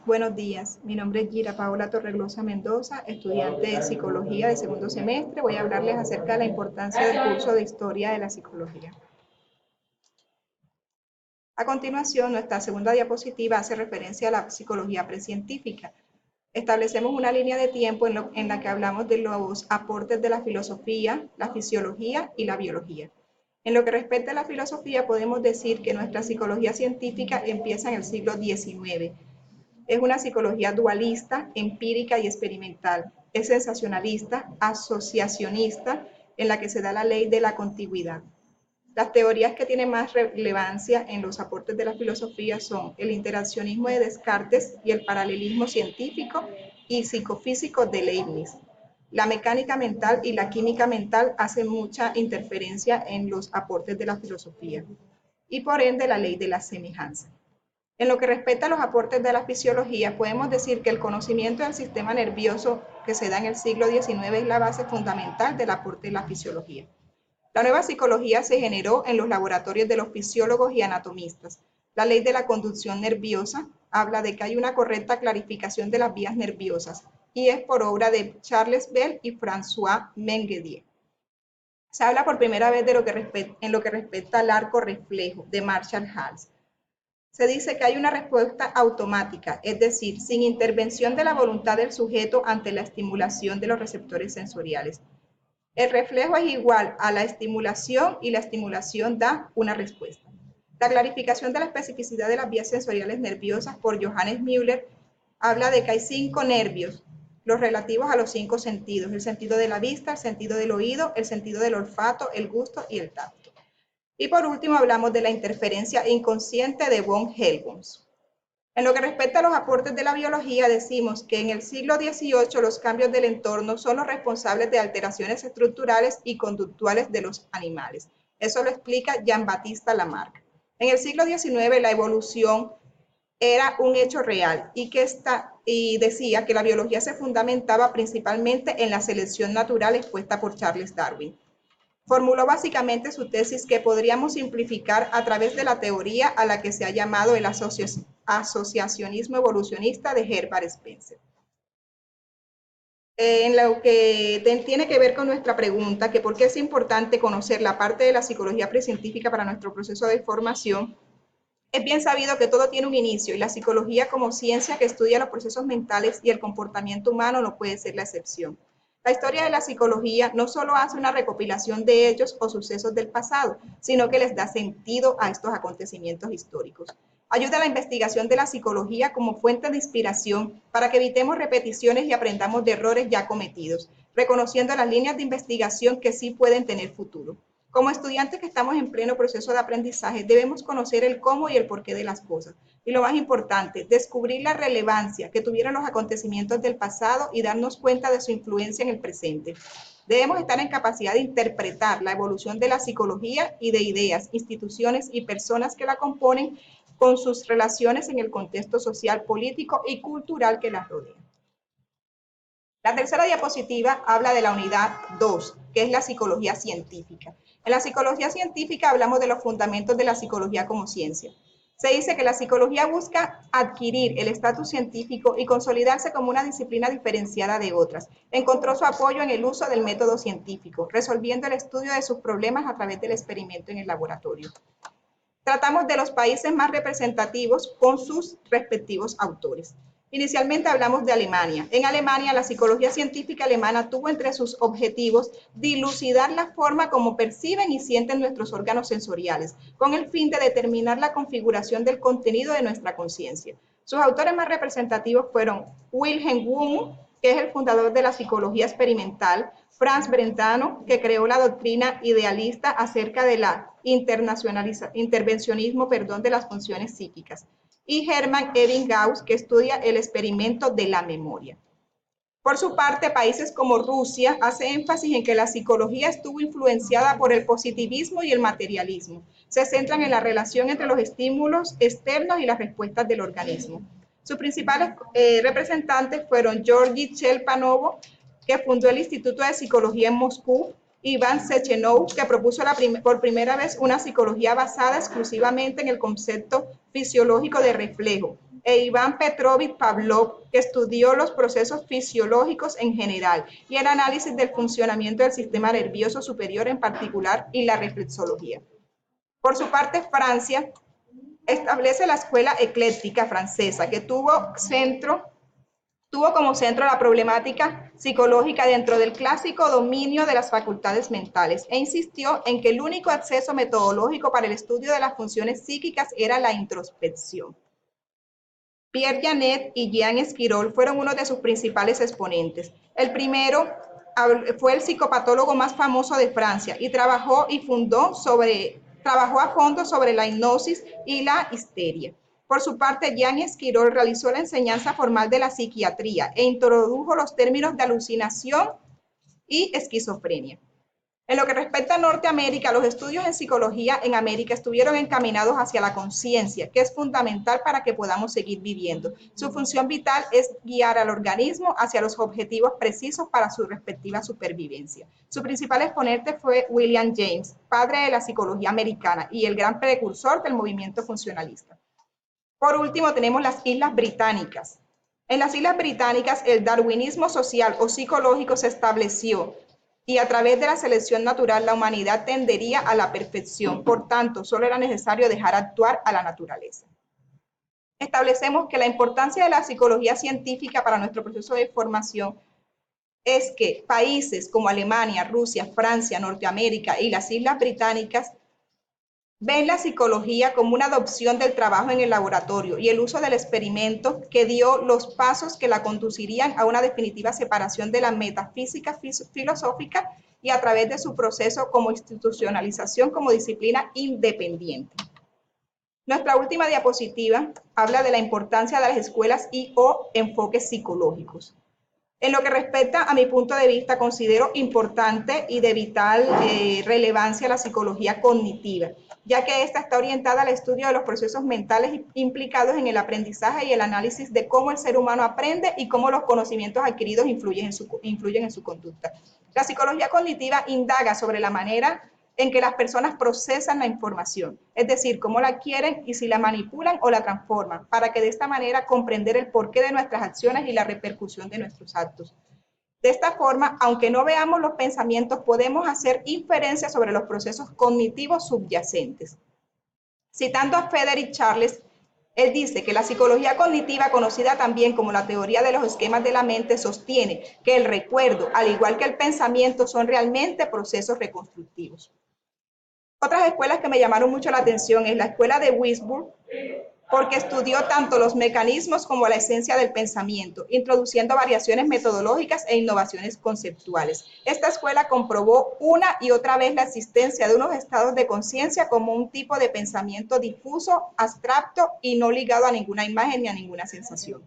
Buenos días, mi nombre es Gira Paola Torreglosa Mendoza, estudiante de Psicología de segundo semestre. Voy a hablarles acerca de la importancia del curso de Historia de la Psicología. A continuación, nuestra segunda diapositiva hace referencia a la psicología precientífica. Establecemos una línea de tiempo en la que hablamos de los aportes de la filosofía, la fisiología y la biología. En lo que respecta a la filosofía, podemos decir que nuestra psicología científica empieza en el siglo XIX. Es una psicología dualista, empírica y experimental. Es sensacionalista, asociacionista, en la que se da la ley de la contigüidad. Las teorías que tienen más relevancia en los aportes de la filosofía son el interaccionismo de Descartes y el paralelismo científico y psicofísico de Leibniz. La mecánica mental y la química mental hacen mucha interferencia en los aportes de la filosofía y por ende la ley de la semejanza. En lo que respecta a los aportes de la fisiología, podemos decir que el conocimiento del sistema nervioso que se da en el siglo XIX es la base fundamental del aporte de la fisiología. La nueva psicología se generó en los laboratorios de los fisiólogos y anatomistas. La ley de la conducción nerviosa habla de que hay una correcta clarificación de las vías nerviosas y es por obra de Charles Bell y François Mengedier. Se habla por primera vez en lo que respecta al arco reflejo de Marshall Hall. Se dice que hay una respuesta automática, es decir, sin intervención de la voluntad del sujeto ante la estimulación de los receptores sensoriales. El reflejo es igual a la estimulación y la estimulación da una respuesta. La clarificación de la especificidad de las vías sensoriales nerviosas por Johannes Müller habla de que hay 5 nervios, los relativos a los 5 sentidos: el sentido de la vista, el sentido del oído, el sentido del olfato, el gusto y el tacto. Y por último hablamos de la interferencia inconsciente de von Helmholtz. En lo que respecta a los aportes de la biología, decimos que en el siglo XVIII los cambios del entorno son los responsables de alteraciones estructurales y conductuales de los animales. Eso lo explica Jean-Baptiste Lamarck. En el siglo XIX la evolución era un hecho real y decía que la biología se fundamentaba principalmente en la selección natural expuesta por Charles Darwin. Formuló básicamente su tesis que podríamos simplificar a través de la teoría a la que se ha llamado el asociacionismo evolucionista de Herbert Spencer. En lo que tiene que ver con nuestra pregunta, que por qué es importante conocer la parte de la psicología precientífica para nuestro proceso de formación, es bien sabido que todo tiene un inicio y la psicología como ciencia que estudia los procesos mentales y el comportamiento humano no puede ser la excepción. La historia de la psicología no solo hace una recopilación de hechos o sucesos del pasado, sino que les da sentido a estos acontecimientos históricos. Ayuda a la investigación de la psicología como fuente de inspiración para que evitemos repeticiones y aprendamos de errores ya cometidos, reconociendo las líneas de investigación que sí pueden tener futuro. Como estudiantes que estamos en pleno proceso de aprendizaje, debemos conocer el cómo y el porqué de las cosas. Y lo más importante, descubrir la relevancia que tuvieron los acontecimientos del pasado y darnos cuenta de su influencia en el presente. Debemos estar en capacidad de interpretar la evolución de la psicología y de ideas, instituciones y personas que la componen con sus relaciones en el contexto social, político y cultural que las rodea. La tercera diapositiva habla de la unidad 2, que es la psicología científica. En la psicología científica hablamos de los fundamentos de la psicología como ciencia. Se dice que la psicología busca adquirir el estatus científico y consolidarse como una disciplina diferenciada de otras. Encontró su apoyo en el uso del método científico, resolviendo el estudio de sus problemas a través del experimento en el laboratorio. Tratamos de los países más representativos con sus respectivos autores. Inicialmente hablamos de Alemania. En Alemania, la psicología científica alemana tuvo entre sus objetivos dilucidar la forma como perciben y sienten nuestros órganos sensoriales, con el fin de determinar la configuración del contenido de nuestra conciencia. Sus autores más representativos fueron Wilhelm Wundt, que es el fundador de la psicología experimental, Franz Brentano, que creó la doctrina idealista acerca de la intervencionismo de las funciones psíquicas, y Hermann Ebbinghaus, que estudia el experimento de la memoria. Por su parte, países como Rusia hace énfasis en que la psicología estuvo influenciada por el positivismo y el materialismo. Se centran en la relación entre los estímulos externos y las respuestas del organismo. Sus principales representantes fueron Georgi Chelpanovo, que fundó el Instituto de Psicología en Moscú, Iván Sechenov, que propuso por primera vez una psicología basada exclusivamente en el concepto fisiológico de reflejo, e Iván Petrovich Pavlov, que estudió los procesos fisiológicos en general y el análisis del funcionamiento del sistema nervioso superior en particular y la reflexología. Por su parte, Francia establece la escuela ecléctica francesa, que tuvo como centro la problemática psicológica dentro del clásico dominio de las facultades mentales e insistió en que el único acceso metodológico para el estudio de las funciones psíquicas era la introspección. Pierre Janet y Jean Esquirol fueron uno de sus principales exponentes. El primero fue el psicopatólogo más famoso de Francia y trabajó a fondo sobre la hipnosis y la histeria. Por su parte, Jean Esquirol realizó la enseñanza formal de la psiquiatría e introdujo los términos de alucinación y esquizofrenia. En lo que respecta a Norteamérica, los estudios en psicología en América estuvieron encaminados hacia la conciencia, que es fundamental para que podamos seguir viviendo. Su función vital es guiar al organismo hacia los objetivos precisos para su respectiva supervivencia. Su principal exponente fue William James, padre de la psicología americana y el gran precursor del movimiento funcionalista. Por último, tenemos las Islas Británicas. En las Islas Británicas, el darwinismo social o psicológico se estableció y a través de la selección natural la humanidad tendería a la perfección. Por tanto, solo era necesario dejar actuar a la naturaleza. Establecemos que la importancia de la psicología científica para nuestro proceso de formación es que países como Alemania, Rusia, Francia, Norteamérica y las Islas Británicas ven la psicología como una adopción del trabajo en el laboratorio y el uso del experimento que dio los pasos que la conducirían a una definitiva separación de la metafísica filosófica y a través de su proceso como institucionalización como disciplina independiente. Nuestra última diapositiva habla de la importancia de las escuelas y o enfoques psicológicos. En lo que respecta a mi punto de vista, considero importante y de vital relevancia la psicología cognitiva, ya que esta está orientada al estudio de los procesos mentales implicados en el aprendizaje y el análisis de cómo el ser humano aprende y cómo los conocimientos adquiridos influyen en su conducta. La psicología cognitiva indaga sobre la manera en que las personas procesan la información, es decir, cómo la adquieren y si la manipulan o la transforman, para que de esta manera comprender el porqué de nuestras acciones y la repercusión de nuestros actos. De esta forma, aunque no veamos los pensamientos, podemos hacer inferencias sobre los procesos cognitivos subyacentes. Citando a Frederick Charles, él dice que la psicología cognitiva, conocida también como la teoría de los esquemas de la mente, sostiene que el recuerdo, al igual que el pensamiento, son realmente procesos reconstructivos. Otras escuelas que me llamaron mucho la atención es la escuela de Wisburg, porque estudió tanto los mecanismos como la esencia del pensamiento, introduciendo variaciones metodológicas e innovaciones conceptuales. Esta escuela comprobó una y otra vez la existencia de unos estados de conciencia como un tipo de pensamiento difuso, abstracto y no ligado a ninguna imagen ni a ninguna sensación.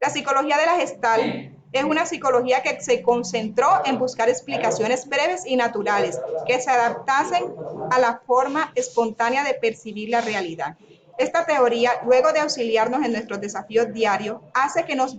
La psicología de la Gestalt es una psicología que se concentró en buscar explicaciones breves y naturales que se adaptasen a la forma espontánea de percibir la realidad. Esta teoría, luego de auxiliarnos en nuestros desafíos diarios, hace que nos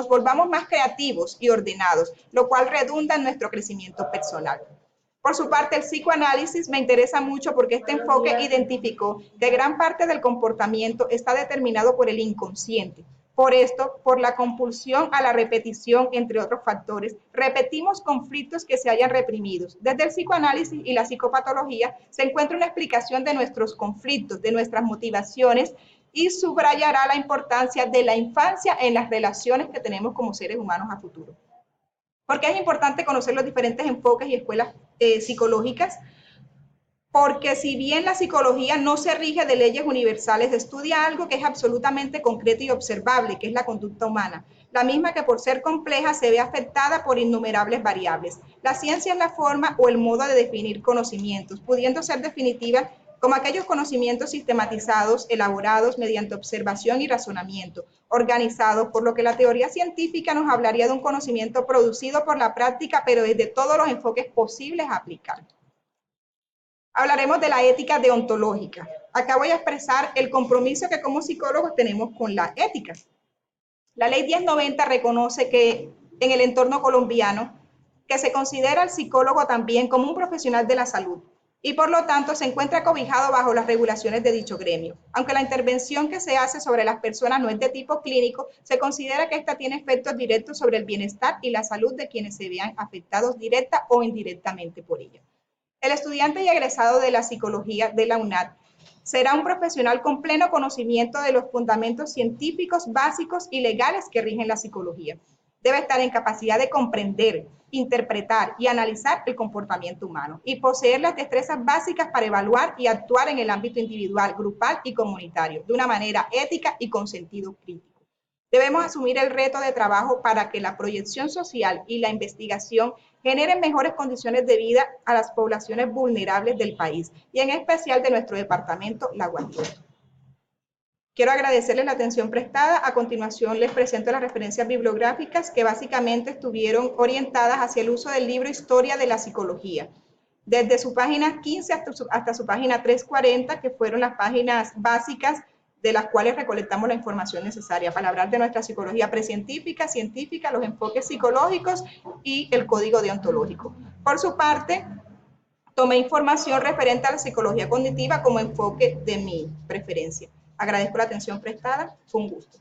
volvamos más creativos y ordenados, lo cual redunda en nuestro crecimiento personal. Por su parte, el psicoanálisis me interesa mucho porque este enfoque identificó que gran parte del comportamiento está determinado por el inconsciente. Por esto, por la compulsión a la repetición, entre otros factores, repetimos conflictos que se hayan reprimidos. Desde el psicoanálisis y la psicopatología se encuentra una explicación de nuestros conflictos, de nuestras motivaciones y subrayará la importancia de la infancia en las relaciones que tenemos como seres humanos a futuro. ¿Por qué es importante conocer los diferentes enfoques y escuelas psicológicas? Porque si bien la psicología no se rige de leyes universales, estudia algo que es absolutamente concreto y observable, que es la conducta humana, la misma que por ser compleja se ve afectada por innumerables variables. La ciencia es la forma o el modo de definir conocimientos, pudiendo ser definitiva como aquellos conocimientos sistematizados, elaborados mediante observación y razonamiento, organizados, por lo que la teoría científica nos hablaría de un conocimiento producido por la práctica, pero desde todos los enfoques posibles a aplicar. Hablaremos de la ética deontológica. Acá voy a expresar el compromiso que como psicólogos tenemos con la ética. La ley 1090 reconoce que en el entorno colombiano, que se considera al psicólogo también como un profesional de la salud y por lo tanto se encuentra cobijado bajo las regulaciones de dicho gremio. Aunque la intervención que se hace sobre las personas no es de tipo clínico, se considera que esta tiene efectos directos sobre el bienestar y la salud de quienes se vean afectados directa o indirectamente por ella. El estudiante y egresado de la psicología de la UNAD será un profesional con pleno conocimiento de los fundamentos científicos básicos y legales que rigen la psicología. Debe estar en capacidad de comprender, interpretar y analizar el comportamiento humano y poseer las destrezas básicas para evaluar y actuar en el ámbito individual, grupal y comunitario de una manera ética y con sentido crítico. Debemos asumir el reto de trabajo para que la proyección social y la investigación generen mejores condiciones de vida a las poblaciones vulnerables del país y en especial de nuestro departamento La Guajira. Quiero agradecerles la atención prestada. A continuación les presento las referencias bibliográficas que básicamente estuvieron orientadas hacia el uso del libro Historia de la Psicología, desde su página 15 hasta su página 340, que fueron las páginas básicas de las cuales recolectamos la información necesaria para hablar de nuestra psicología precientífica, científica, los enfoques psicológicos y el código deontológico. Por su parte, tomé información referente a la psicología cognitiva como enfoque de mi preferencia. Agradezco la atención prestada. Fue un gusto.